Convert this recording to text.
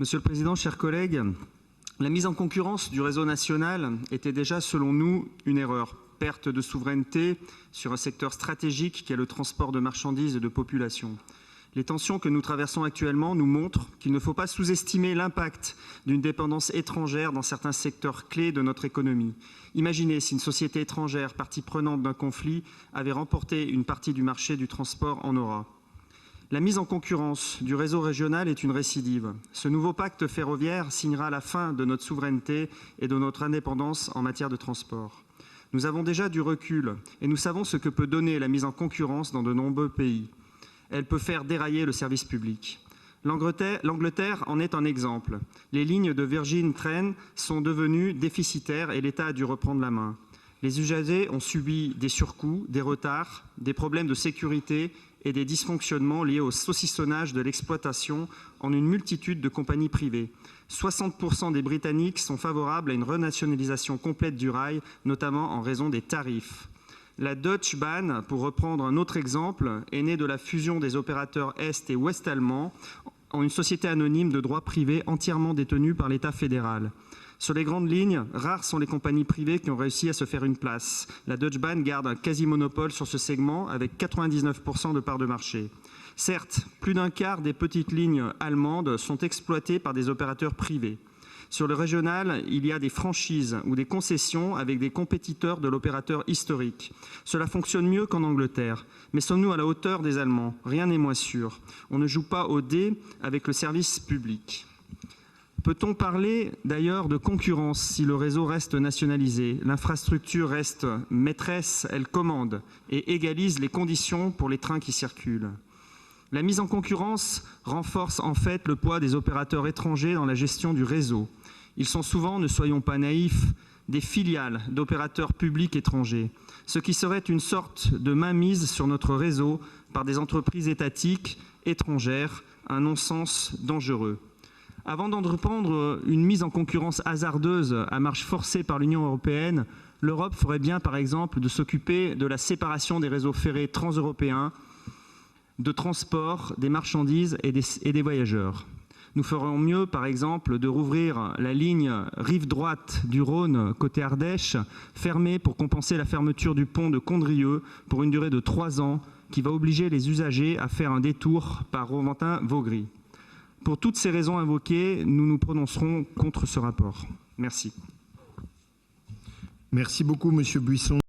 Monsieur le Président, chers collègues, la mise en concurrence du réseau national était déjà, selon nous, une erreur. Perte de souveraineté sur un secteur stratégique qu'est le transport de marchandises et de population. Les tensions que nous traversons actuellement nous montrent qu'il ne faut pas sous-estimer l'impact d'une dépendance étrangère dans certains secteurs clés de notre économie. Imaginez si une société étrangère, partie prenante d'un conflit, avait remporté une partie du marché du transport en aura. La mise en concurrence du réseau régional est une récidive. Ce nouveau pacte ferroviaire signera la fin de notre souveraineté et de notre indépendance en matière de transport. Nous avons déjà du recul et nous savons ce que peut donner la mise en concurrence dans de nombreux pays. Elle peut faire dérailler le service public. L'Angleterre en est un exemple. Les lignes de Virgin Train sont devenues déficitaires et l'État a dû reprendre la main. Les usagers ont subi des surcoûts, des retards, des problèmes de sécurité et des dysfonctionnements liés au saucissonnage de l'exploitation en une multitude de compagnies privées. 60% des Britanniques sont favorables à une renationalisation complète du rail, notamment en raison des tarifs. La Deutsche Bahn, pour reprendre un autre exemple, est née de la fusion des opérateurs est et ouest allemands en une société anonyme de droit privé entièrement détenue par l'État fédéral. Sur les grandes lignes, rares sont les compagnies privées qui ont réussi à se faire une place. La Deutsche Bahn garde un quasi-monopole sur ce segment avec 99% de parts de marché. Certes, plus d'un quart des petites lignes allemandes sont exploitées par des opérateurs privés. Sur le régional, il y a des franchises ou des concessions avec des compétiteurs de l'opérateur historique. Cela fonctionne mieux qu'en Angleterre. Mais sommes-nous à la hauteur des Allemands? Rien n'est moins sûr. On ne joue pas au dé avec le service public. Peut-on parler d'ailleurs de concurrence si le réseau reste nationalisé? L'infrastructure reste maîtresse, elle commande et égalise les conditions pour les trains qui circulent. La mise en concurrence renforce en fait le poids des opérateurs étrangers dans la gestion du réseau. Ils sont souvent, ne soyons pas naïfs, des filiales d'opérateurs publics étrangers, ce qui serait une sorte de mainmise sur notre réseau par des entreprises étatiques étrangères, un non-sens dangereux. Avant d'entreprendre une mise en concurrence hasardeuse à marche forcée par l'Union européenne, l'Europe ferait bien, par exemple, de s'occuper de la séparation des réseaux ferrés transeuropéens, de transport des marchandises et des voyageurs. Nous ferions mieux, par exemple, de rouvrir la ligne rive droite du Rhône côté Ardèche, fermée pour compenser la fermeture du pont de Condrieu pour une durée de 3 ans, qui va obliger les usagers à faire un détour par Romorantin-Vaugris. Pour toutes ces raisons invoquées, nous nous prononcerons contre ce rapport. Merci. Merci beaucoup, Monsieur Buisson.